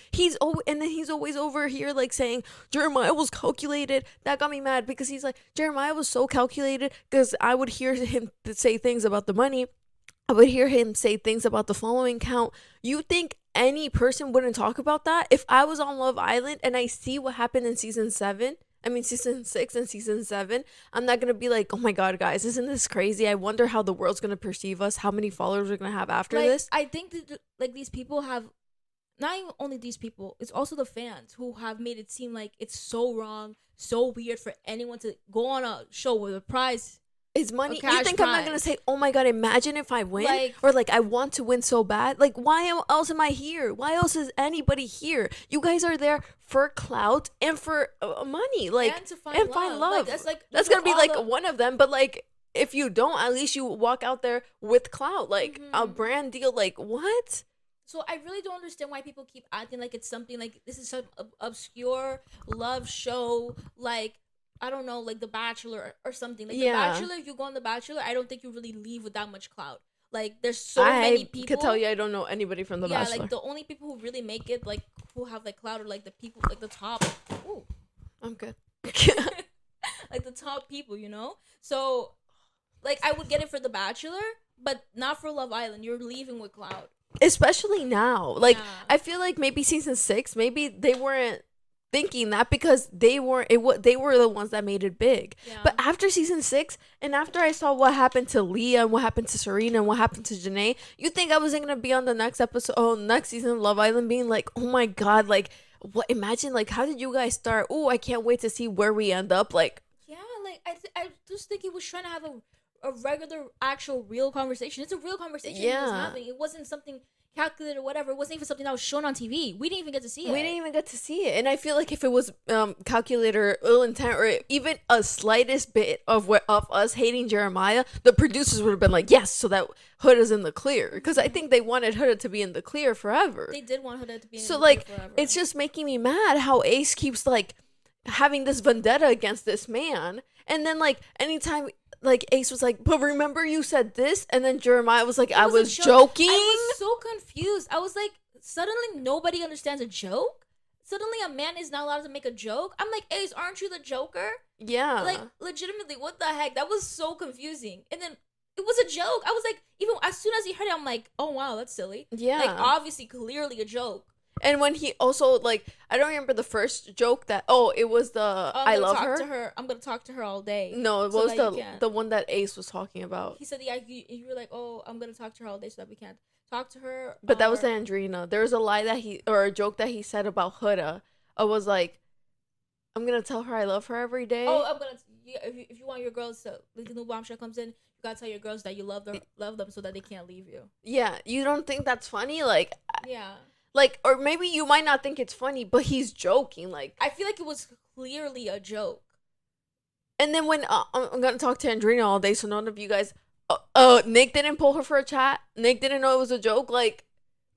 And then he's always over here, like, saying Jermiah was calculated. That got me mad, because he's like, Jermiah was so calculated, because I would hear him say things about the money. I would hear him say things about the following count. You think any person wouldn't talk about that? If I was on Love Island and I see what happened in season 6 and season 7, I'm not gonna be like, oh my god, guys, isn't this crazy? I wonder how the world's gonna perceive us, how many followers we're gonna have after this. I think that like these people have, not even only these people, it's also the fans who have made it seem like it's so wrong, so weird for anyone to go on a show with a prize. It's money. You think I'm not gonna say, oh my god, imagine if I win? Like, or like, I want to win so bad. Like, why else am I here? Why else is anybody here? You guys are there for clout and for money, like, and to find love. Like, that's gonna be like one of them. But like, if you don't, at least you walk out there with clout, like a brand deal. Like, what? So I really don't understand why people keep acting like it's something like this is some obscure love show, like, I don't know, like The Bachelor or something. Like The Bachelor, if you go on The Bachelor, I don't think you really leave with that much clout. Like, there's so many people. I could tell you I don't know anybody from The Bachelor. Yeah, like the only people who really make it, like who have like clout, are like the people, like the top. Ooh, I'm good. Like the top people, you know. So, like, I would get it for The Bachelor, but not for Love Island. You're leaving with clout, especially now. Like, I feel like maybe season 6, maybe they weren't thinking that because they were the ones that made it big. But after season 6, and after I saw what happened to Leah and what happened to Serena and what happened to Janae, you think I wasn't gonna be on the next episode, next season of Love Island, being like, oh my god, like, what? Imagine, like, how did you guys start? Oh, I can't wait to see where we end up. Like, yeah, like I just think he was trying to have a regular, actual, real conversation. It's a real conversation he was having. It wasn't something calculated or whatever. It wasn't even something that was shown on TV. We didn't even get to see it. And I feel like if it was calculated or ill intent or even a slightest bit of us hating Jermiah, the producers would have been like, yes, so that Huda's in the clear. Because I think they wanted Huda to be in the clear forever. They did want Huda to be in the clear forever. So, like, it's just making me mad how Ace keeps, like, having this vendetta against this man. And then, like, anytime, like, Ace was like, but remember you said this? And then Jermiah was like, I was joking. I was so confused. I was like, suddenly nobody understands a joke? Suddenly a man is not allowed to make a joke? I'm like, Ace, aren't you the Joker? Yeah. Like, legitimately, what the heck? That was so confusing. And then it was a joke. I was like, even as soon as he heard it, I'm like, oh, wow, that's silly. Yeah. Like, obviously, clearly a joke. And when he also, like, I don't remember the first joke that, it was the, I love her. I'm going to talk to her all day. No, it was the one that Ace was talking about. He said, yeah, you were like, oh, I'm going to talk to her all day so that we can't talk to her. But that was the Andrina. There was a lie or a joke that he said about Huda. I was like, I'm going to tell her I love her every day. Oh, I'm going to, if you want your girls to, like, the new bombshell comes in, you got to tell your girls that you love them so that they can't leave you. Yeah, you don't think that's funny? Like, yeah. Like, or maybe you might not think it's funny, but he's joking. Like, I feel like it was clearly a joke. And then when I'm gonna talk to Andrina all day, so none of you guys. Nick didn't pull her for a chat. Nick didn't know it was a joke. Like,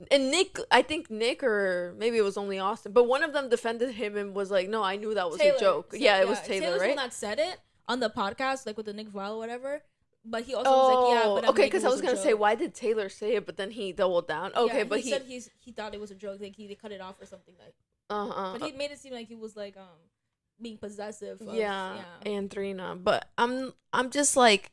and I think Nick or maybe it was only Austin, but one of them defended him and was like, "No, I knew that was a joke." So, yeah, it was Taylor, Taylor's right? The one that said it on the podcast, like with the Nick Vial or whatever. But he also was like, yeah, but okay, because I was gonna say, why did Taylor say it? But then he doubled down. Okay, yeah, but he said he thought it was a joke. Like they cut it off or something like. But he made it seem like he was like being possessive. Andrina. But I'm just like,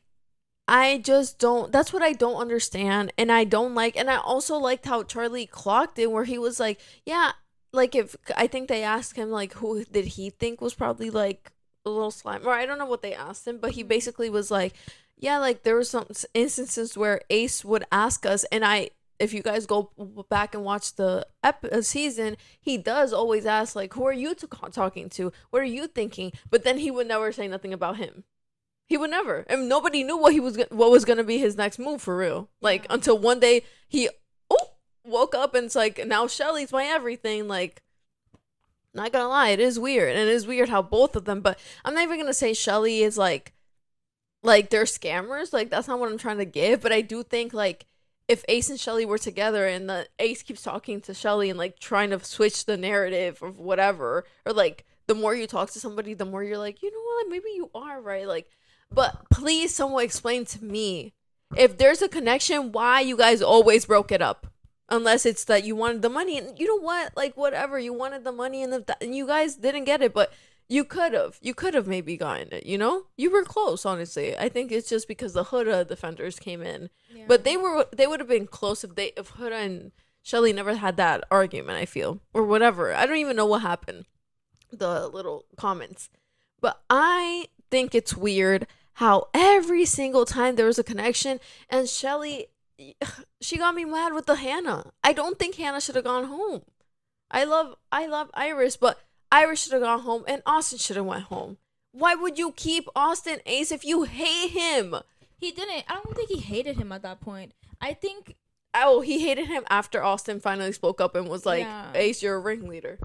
I just don't. That's what I don't understand, and I don't like. And I also liked how Charlie clocked it, where he was like, yeah, like if I think they asked him like who did he think was probably like a little slime, or I don't know what they asked him, but he basically was like. Yeah, like there were some instances where Ace would ask us, and if you guys go back and watch the season, he does always ask, like, who are you talking to? What are you thinking? But then he would never say nothing about him. He would never. And nobody knew what was going to be his next move for real. Like, until one day he woke up and it's like, now Chelley's my everything. Like, not gonna lie, it is weird. And it is weird how both of them, but I'm not even going to say Chelley is like they're scammers, like that's not what I'm trying to give, but I do think like if Ace and Chelley were together and the Ace keeps talking to Chelley and like trying to switch the narrative or whatever, or like the more you talk to somebody, the more you're like, you know what, maybe you are right, like, but please someone explain to me if there's a connection why you guys always broke it up, unless it's that you wanted the money and you know what, like whatever, you wanted the money and you guys didn't get it, but you could have maybe gotten it, you know? You were close, honestly. I think it's just because the Huda defenders came in. Yeah. But they would have been close if Huda and Chelley never had that argument, I feel, or whatever. I don't even know what happened. The little comments. But I think it's weird how every single time there was a connection, and Chelley, she got me mad with the Hannah. I don't think Hannah should have gone home. I love Iris, but Iris should have gone home and Austin should have went home. Why would you keep Austin Ace if you hate him? He didn't. I don't think he hated him at that point. I think. Oh, he hated him after Austin finally spoke up and was like, Yeah. Ace, you're a ringleader.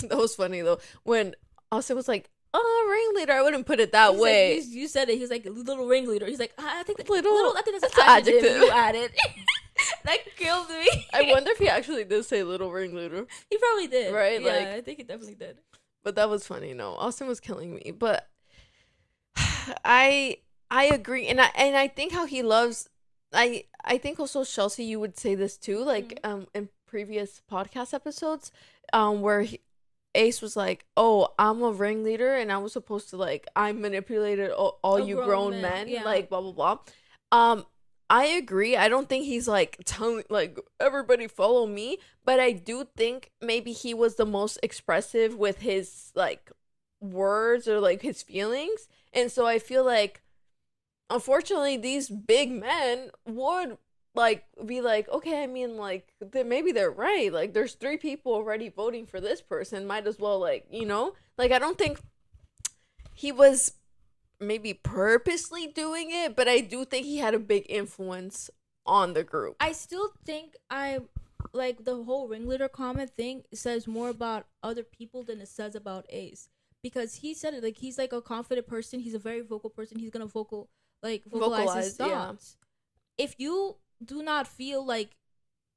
That was funny, though. When Austin was like, oh, ringleader, I wouldn't put it that He's way. like, you said it. He's like, little ringleader. He's like, I think Little- I think that's that's an an adjective. adjective. You added. That killed me. I wonder if he actually did say little ringleader. He probably did. Right? Yeah, Like- I think he definitely did. But that was funny. No, Austin was killing me. But I agree, and I think how he loves. I think also Chelsea, you would say this too, like in previous podcast episodes, where Ace was like, "Oh, I'm a ringleader, and I was supposed to like I manipulated all you grown men, yeah. like blah blah blah." I agree. I don't think he's like telling like everybody follow me, but I do think maybe he was the most expressive with his like words or like his feelings, and so I feel like unfortunately these big men would like be like, okay, I mean like maybe they're right, like there's 3 people already voting for this person, might as well like, you know, like I don't think he was maybe purposely doing it, but I do think he had a big influence on the group. I still think like the whole ringleader comment thing says more about other people than it says about Ace, because he said it like he's like a confident person, he's a very vocal person, he's gonna vocalize his thoughts. Yeah. If you do not feel like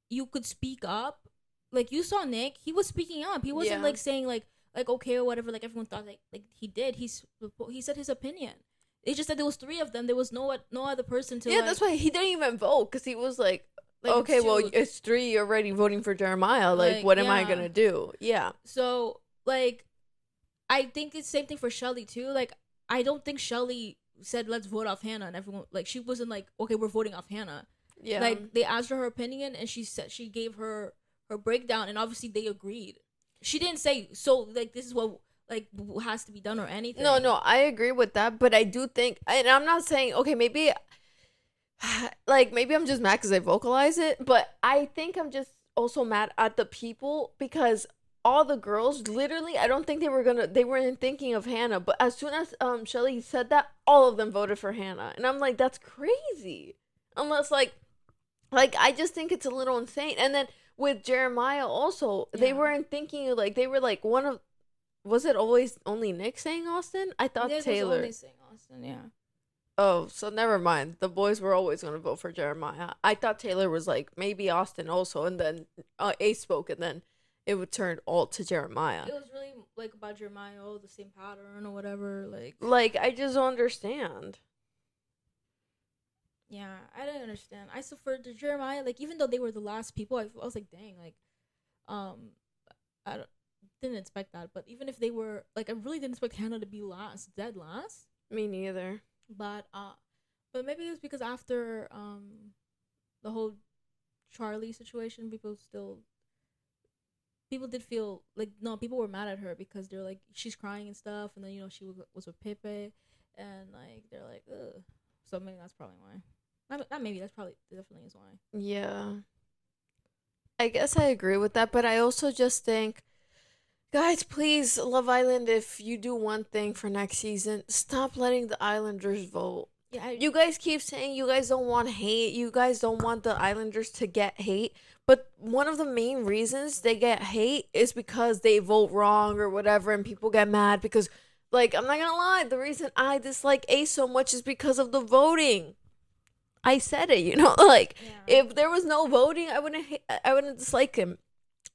you could speak up, like you saw Nick, he was speaking up. He wasn't like saying like okay or whatever, like everyone thought like he did. He said his opinion. It's just that there was 3 of them. There was no other person to. Yeah, that's why he didn't even vote, because he was like okay, well, it's 3 already voting for Jermiah. Like what am I gonna do? Yeah. So like, I think it's the same thing for Chelley too. Like I don't think Chelley said let's vote off Hannah, and everyone like she wasn't like okay we're voting off Hannah. Yeah. Like they asked her opinion, and she said she gave her breakdown, and obviously they agreed. She didn't say so like this is what like has to be done or anything. No, I agree with that, but I do think, and I'm not saying okay, maybe like maybe I'm just mad because I vocalize it, but I think I'm just also mad at the people, because all the girls literally, I don't think they weren't thinking of Hannah, but as soon as Chelley said that, all of them voted for Hannah, and I'm like, that's crazy. Unless like I just think it's a little insane. And then with Jermiah also, they weren't thinking like they were like one of. Was it always only Nick saying Austin? I thought Nick Taylor. was only saying Austin, yeah. Oh, so never mind. The boys were always going to vote for Jermiah. I thought Taylor was like maybe Austin also, and then Ace spoke, and then it would turn all to Jermiah. It was really like about Jermiah, oh, the same pattern or whatever. Like I just don't understand. Yeah, I didn't understand. I so for the Jermiah, like even though they were the last people, I was like, dang, like, didn't expect that. But even if they were, like, I really didn't expect Hannah to be dead last. Me neither. But maybe it was because after the whole Charlie situation, people did feel like no, people were mad at her because they're like she's crying and stuff, and then you know she was with Pepe, and like they're like ugh. So maybe that's probably why. Not maybe, that's probably definitely is why. Yeah. I guess I agree with that, but I also just think, guys, please, Love Island, if you do one thing for next season, stop letting the Islanders vote. Yeah, you guys keep saying you guys don't want hate. You guys don't want the Islanders to get hate. But one of the main reasons they get hate is because they vote wrong or whatever, and people get mad because, like, I'm not gonna lie, the reason I dislike Ace so much is because of the voting. I said it, you know, like if there was no voting, I wouldn't dislike him.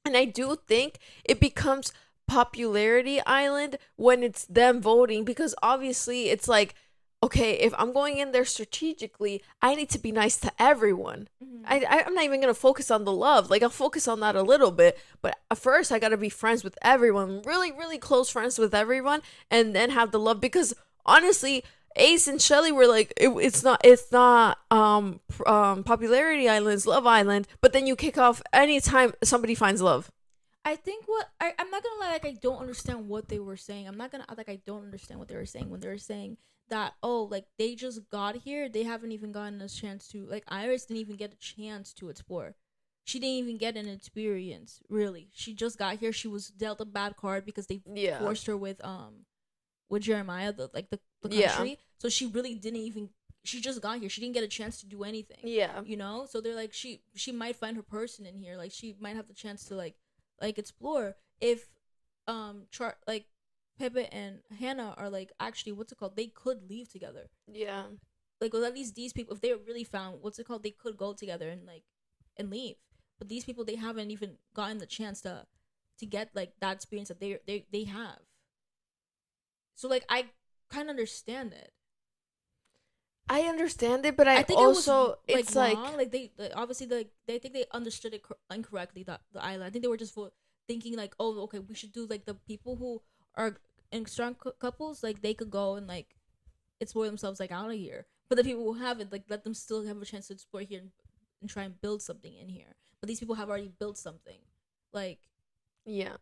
And I do think it becomes popularity island when it's them voting, because obviously it's like, okay, if I'm going in there strategically, I need to be nice to everyone. Mm-hmm. I'm not even going to focus on the love. Like, I'll focus on that a little bit. But at first, I got to be friends with everyone. Really, really close friends with everyone. And then have the love. Because, honestly, Ace and Chelley were like, it's not Popularity Island, it's Love Island. But then you kick off anytime somebody finds love. I think I'm not gonna lie, like I don't understand what they were saying. I'm not gonna act like I don't understand what they were saying when they were saying that, oh, like they just got here, they haven't even gotten a chance to, like, Iris didn't even get a chance to explore. She didn't even get an experience, really. She just got here. She was dealt a bad card because they forced her with Jermiah, the country. Yeah. So she really didn't even, she just got here. She didn't get a chance to do anything. Yeah. You know? So they're like, she might find her person in here. Like, she might have the chance to like explore if like Pepe and Hannah are like, actually, what's it called, they could leave together. Yeah. Like, well, at least these people, if they really found what's it called, they could go together and like and leave. But these people, they haven't even gotten the chance to get like that experience that they have. So like I kind of understand it. I understand it, but I think also it was, it's like wrong. Like they obviously they think they understood it incorrectly, the island. I think they were just thinking like, oh, okay, we should do like the people who are in strong couples, like they could go and like explore themselves like out of here. But the people who haven't, like, let them still have a chance to explore here and try and build something in here. But these people have already built something. Like, yeah.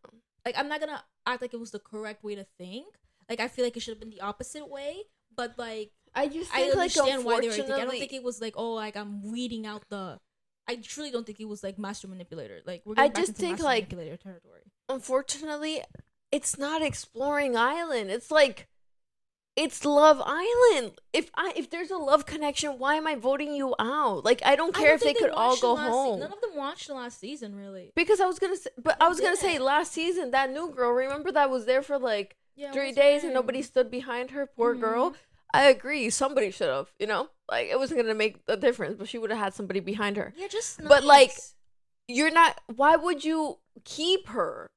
Like, I'm not gonna act like it was the correct way to think. Like, I feel like it should have been the opposite way. But like, I understand why they were thinking. I don't think it was like, oh, like I'm weeding out the. I truly don't think it was like master manipulator. Like, we're getting back into master manipulator territory. Unfortunately, it's not Exploring Island. It's like, it's Love Island. If there's a love connection, why am I voting you out? Like, I don't care if they could all go home. None of them watched the last season, really. Because I was gonna say last season, that new girl, remember, that was there for like 3 days and nobody stood behind her. Poor girl. I agree. Somebody should have, like, it wasn't gonna make a difference, but she would have had somebody behind her. Yeah, just nice. But like, you're not. Why would you keep her?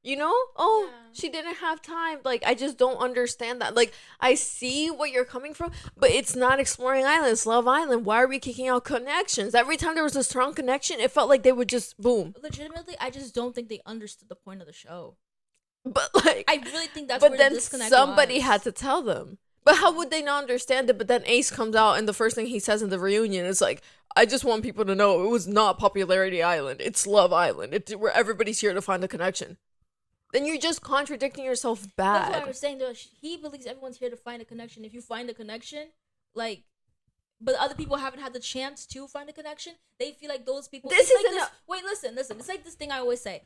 Oh, yeah. She didn't have time. Like, I just don't understand that. Like, I see what you're coming from, but it's not Exploring Island, it's Love Island. Why are we kicking out connections? Every time there was a strong connection, it felt like they would just boom. Legitimately, I just don't think they understood the point of the show. But like, I really think that's where the disconnect somebody had to tell them. But how would they not understand it? But then Ace comes out and the first thing he says in the reunion is like, I just want people to know it was not Popularity Island. It's Love Island. It's where everybody's here to find a connection. Then you're just contradicting yourself bad. That's what I was saying, though. He believes everyone's here to find a connection. If you find a connection, like, but other people haven't had the chance to find a connection, they feel like those people. Wait, listen. It's like this thing I always say.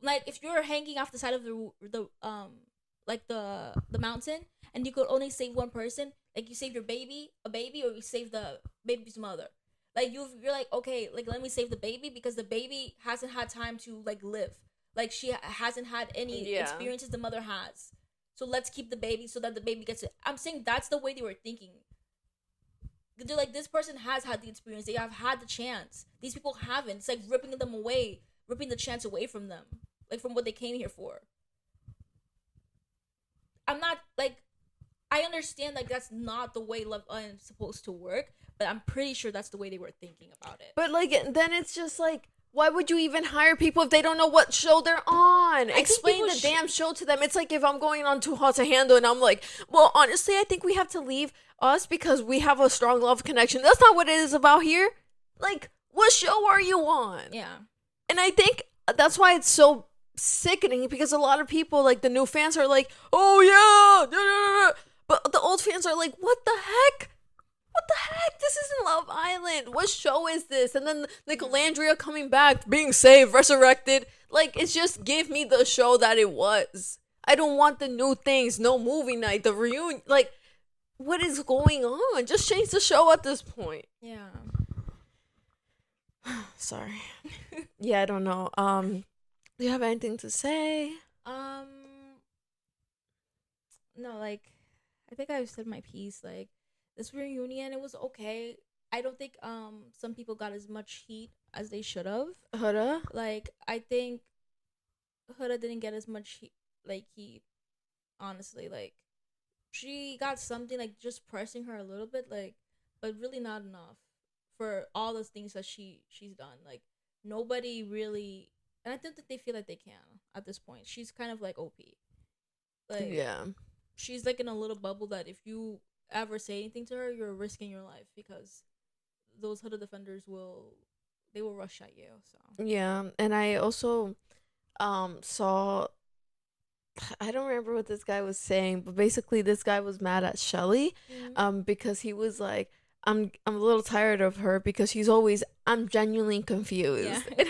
Like, if you're hanging off the side of the mountain, and you could only save one person, like you save a baby, or you save the baby's mother. Like, you're like, okay, like, let me save the baby because the baby hasn't had time to like live. Like, she hasn't had any experiences the mother has. So let's keep the baby so that the baby gets it. I'm saying that's the way they were thinking. They're like, this person has had the experience. They have had the chance. These people haven't. It's like ripping the chance away from them. Like, from what they came here for. I'm not, like, I understand, like, that's not the way Love Island is supposed to work, but I'm pretty sure that's the way they were thinking about it. But, like, then it's just, like, why would you even hire people if they don't know what show they're on? Explain the damn show to them. It's like if I'm going on Too Hot to Handle and I'm like, well, honestly, I think we have to leave us because we have a strong love connection. That's not what it is about here. Like, what show are you on? Yeah. And I think that's why it's so sickening, because a lot of people, like the new fans, are like, oh yeah, but the old fans are like, what the heck? This isn't Love Island. What show is this? And then like Olandria coming back, being saved, resurrected. Like, it's just, give me the show that it was. I don't want the new things. No movie night, the reunion. Like, what is going on? Just change the show at this point. Yeah. Sorry. Yeah, I don't know. Do you have anything to say? No, like, I think I've said my piece. Like, this reunion, it was okay. I don't think some people got as much heat as they should have. Huda? Like, I think Huda didn't get as much heat, honestly. Like, she got something, like, just pressing her a little bit, like, but really not enough for all the things that she's done. Like, nobody really, and I don't think they feel like they can at this point. She's kind of like OP. Like, yeah. She's like in a little bubble that if you ever say anything to her, you're risking your life because those Huda defenders will rush at you. So Yeah, and I also saw, I don't remember what this guy was saying, but basically this guy was mad at Chelley because he was like, I'm a little tired of her because she's always, I'm genuinely confused. Yeah. And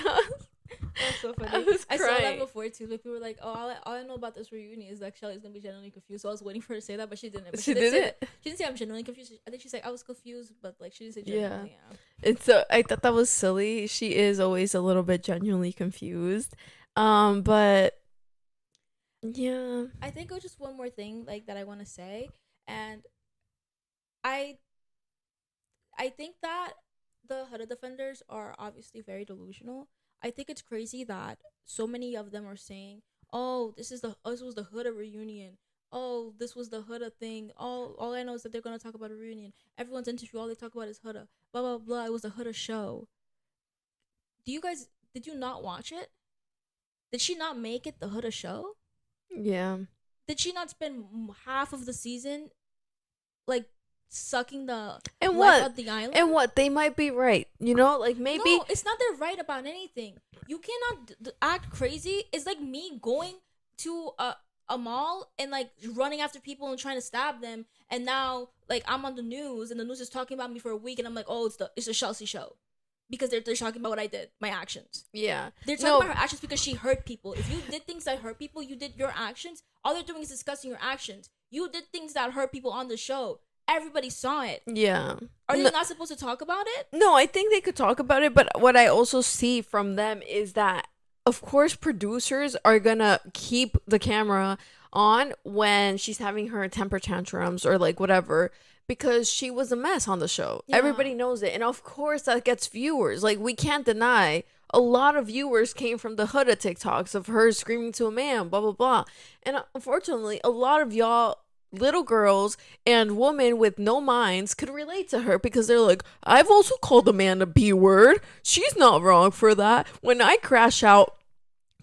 That's so I funny. was I saw that crying. before too. Like people were like, "Oh, all I know about this reunion is like Shelly's gonna be genuinely confused." So I was waiting for her to say that, but she didn't. But She did say didn't? that. She didn't say I'm genuinely confused. I think she's like I was confused, but like she didn't say Yeah. genuinely. Yeah. And so I thought that was silly. She is always a little bit genuinely confused. But yeah. I think it was just one more thing like that I want to say, and I think that the Huda defenders are obviously very delusional. I think it's crazy that so many of them are saying, "Oh, this was the Huda reunion. Oh, this was the Huda thing. All I know is that they're gonna talk about a reunion. Everyone's interview, all they talk about is Huda. Blah blah blah. It was a Huda show. Did you not watch it? Did she not make it the Huda show? Yeah. Did she not spend half of the season like sucking the And life what? out the island? And what? They might be right. You know, like maybe. No, it's not they're right about anything. You cannot act crazy. It's like me going to a mall and like running after people and trying to stab them, and now like I'm on the news and the news is talking about me for a week, and I'm like, oh, it's a Chelsea show. Because they're talking about what I did, my actions. Yeah. They're talking about her actions because she hurt people. If you did things that hurt people, you did your actions. All they're doing is discussing your actions. You did things that hurt people on the show. Everybody saw it. Yeah. Are they not supposed to talk about it? No, I think they could talk about it, but what I also see from them is that, of course, producers are gonna keep the camera on when she's having her temper tantrums or like whatever, because she was a mess on the show. Yeah. Everybody knows it. And of course that gets viewers. Like, we can't deny a lot of viewers came from the Huda TikToks of her screaming to a man, blah, blah, blah. And unfortunately, a lot of y'all little girls and women with no minds could relate to her because they're like, I've also called a man a B word. She's not wrong for that. When I crash out,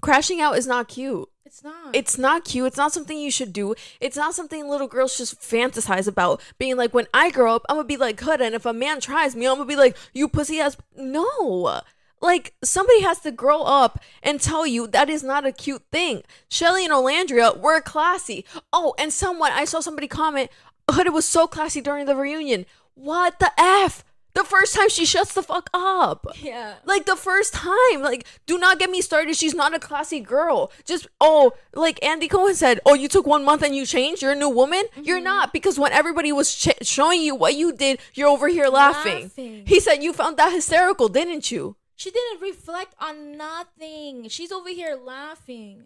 crashing out is not cute. It's not. It's not cute. It's not something you should do. It's not something little girls just fantasize about. Being like, when I grow up, I'm gonna be like Huda, and if a man tries me, I'm gonna be like, you pussy ass. No. Like, somebody has to grow up and tell you that is not a cute thing. Chelley and Olandria were classy. Oh, and I saw somebody comment, Huda was so classy during the reunion. What the F? The first time she shuts the fuck up. Yeah. Like, the first time. Like, do not get me started. She's not a classy girl. Just, like Andy Cohen said, you took 1 month and you changed? You're a new woman? Mm-hmm. You're not. Because when everybody was showing you what you did, you're over here laughing. He said you found that hysterical, didn't you? She didn't reflect on nothing. She's over here laughing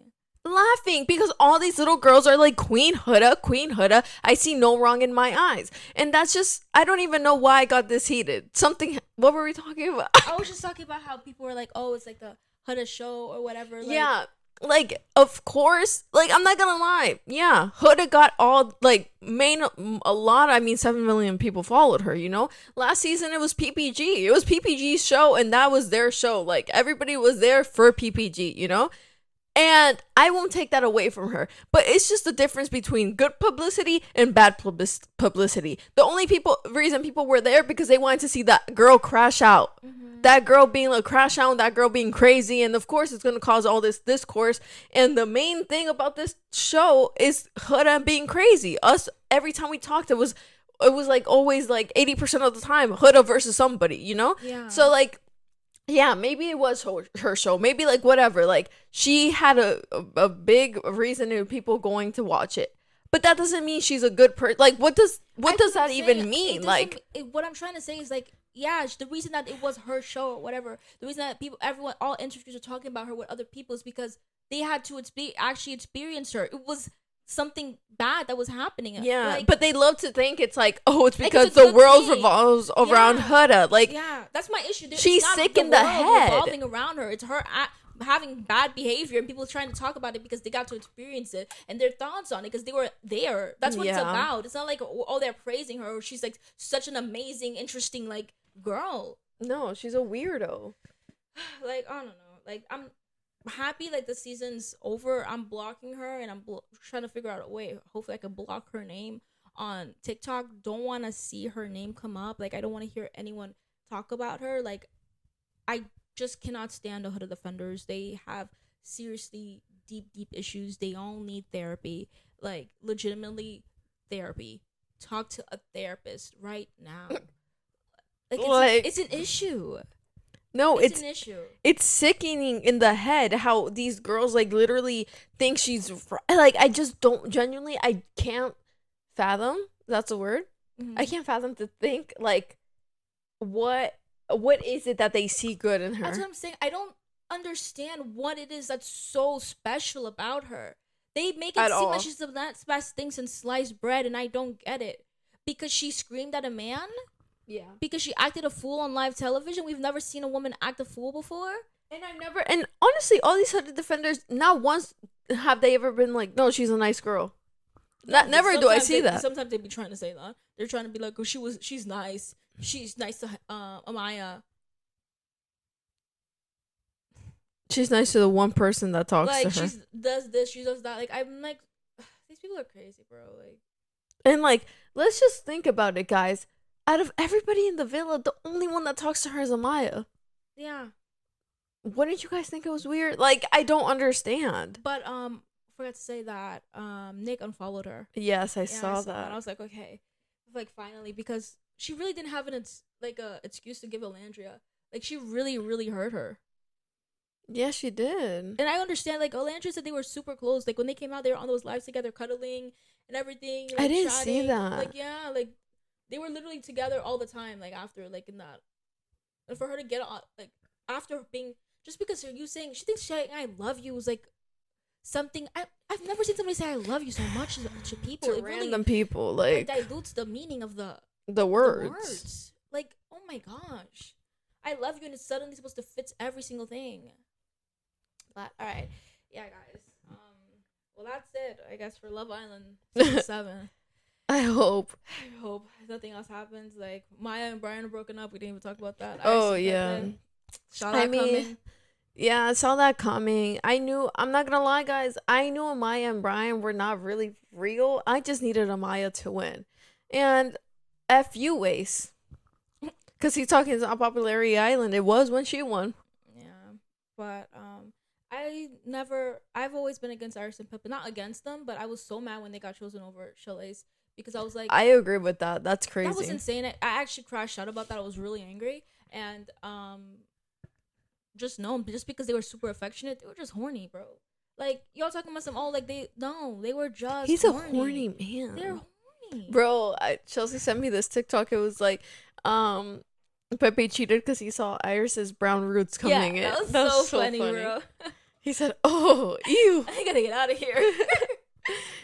Because all these little girls are like, Queen Huda, I see no wrong in my eyes. And that's just, I don't even know why I got this heated. What were we talking about? I was just talking about how people were like, oh, it's like the Huda show or whatever. Like, yeah, like, of course, like, I'm not gonna lie. Yeah, Huda got all, like, 7 million people followed her, you know? Last season, it was PPG. It was PPG's show, and that was their show. Like, everybody was there for PPG, you know? And I won't take that away from her. But it's just the difference between good publicity and bad publicity. The only reason people were there because they wanted to see that girl crash out. Mm-hmm. That girl being like crash out, that girl being crazy. And of course, it's going to cause all this discourse. And the main thing about this show is Huda being crazy. Every time we talked, it was like always like 80% of the time, Huda versus somebody, you know? Yeah. So like, yeah, maybe it was her show. Maybe like whatever. Like, she had a big reason to people going to watch it. But that doesn't mean she's a good person. Like, what does that even mean? Like, what I'm trying to say is like, yeah, the reason that it was her show or whatever, the reason that all interviews are talking about her with other people is because they had to actually experience her. It was something bad that was happening. Yeah, like, but they love to think it's like, it's because the world revolves around Huda. Like, yeah, that's my issue. She's sick in the head. Revolving around her, it's her having bad behavior, and people trying to talk about it because they got to experience it and their thoughts on it because they were there. That's what it's about. It's not like they're praising her or she's like such an amazing, interesting like girl. No, she's a weirdo. Like, I don't know. Like, I'm happy like the season's over. I'm blocking her and I'm trying to figure out a way. Hopefully I can block her name on TikTok don't want to see her name come up. Like, I don't want to hear anyone talk about her. Like, I just cannot stand the Huda defenders. They have seriously deep issues. They all need therapy. Like, legitimately therapy. Talk to a therapist right now. Like, it's an issue. No, it's an issue. It's sickening in the head how these girls like literally think she's like, I just don't genuinely, I can't fathom, that's a word. I can't fathom to think like what is it that they see good in her. That's what I'm saying. I don't understand what it is that's so special about her. They make it seem like she's the best thing since sliced bread, and I don't get it. Because she screamed at a man? Yeah. Because she acted a fool on live television? We've never seen a woman act a fool before? And honestly, all these Huda defenders, not once have they ever been like, no, she's a nice girl. Never do I see that. Sometimes they be trying to say that. They're trying to be like, oh, she's nice. She's nice to Amaya. She's nice to the one person that talks like, to her. She does this, she does that. Like, I'm like, these people are crazy, bro. Like, and like, let's just think about it, guys. Out of everybody in the villa, the only one that talks to her is Amaya. Yeah. Wouldn't you guys think it was weird? Like, I don't understand. But forgot to say that Nick unfollowed her. Yes, I saw that. And I was like, okay, like finally, because she really didn't have a excuse to give Olandria. Like, she really hurt her. Yeah, she did. And I understand, like, Olandria said they were super close. Like, when they came out, they were on those lives together, cuddling and everything. Like, I didn't chatting. see that. Like, yeah, like, they were literally together all the time, like, after, like, in that. And for her to get on, like, after being, just because you saying, she thinks saying I love you was, like, something, I've never seen somebody say I love you so much to people. To random people, like. It dilutes the meaning of the words. Like, oh my gosh. I love you, and it's suddenly supposed to fit every single thing. But, alright. Yeah, guys. Well, that's it, I guess, for Love Island season 7. I hope nothing else happens. Like, Maya and Brian are broken up. We didn't even talk about that. Yeah. Saw that coming. Yeah, I saw that coming. I'm not gonna lie, guys. I knew Amaya and Brian were not really real. I just needed Amaya to win. And F you, Ace. Because he's talking on Popularity Island. It was when she won. Yeah. But, I've always been against Iris and Pippa. Not against them, but I was so mad when they got chosen over Chelley's. Because I was like, I agree with that. That's crazy. That was insane. I actually crashed out about that. I was really angry. And just because they were super affectionate, they were just horny, bro. Like, y'all talking about some they were just He's horny. A horny man. They're horny. Bro, Chelsea sent me this TikTok. It was like, Pepe cheated because he saw Iris's brown roots coming in. That was so funny, bro. He said, oh, ew. I gotta get out of here.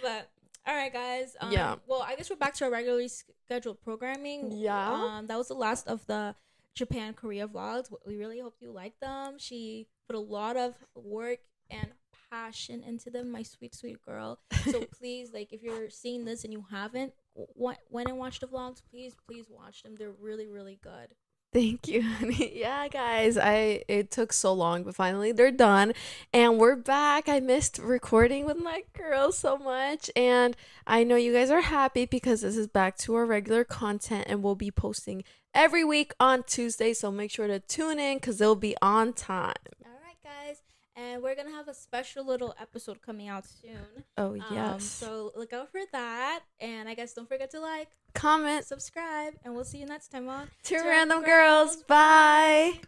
But all right, guys. Yeah. Well, I guess we're back to our regularly scheduled programming. Yeah. That was the last of the Japan Korea vlogs. We really hope you like them. She put a lot of work and passion into them, my sweet girl. So please, like, if you're seeing this and you haven't went and watched the vlogs, please watch them. They're really good. Thank you, honey. Yeah, guys, it took so long, but finally they're done and we're back. I missed recording with my girls so much, and I know you guys are happy because this is back to our regular content, and we'll be posting every week on Tuesday, so make sure to tune in because they'll be on time. All right, guys. And we're gonna have a special little episode coming out soon. Oh, yes. So look out for that. And I guess don't forget to like, comment, subscribe, and we'll see you next time on Two Random Girls. Bye.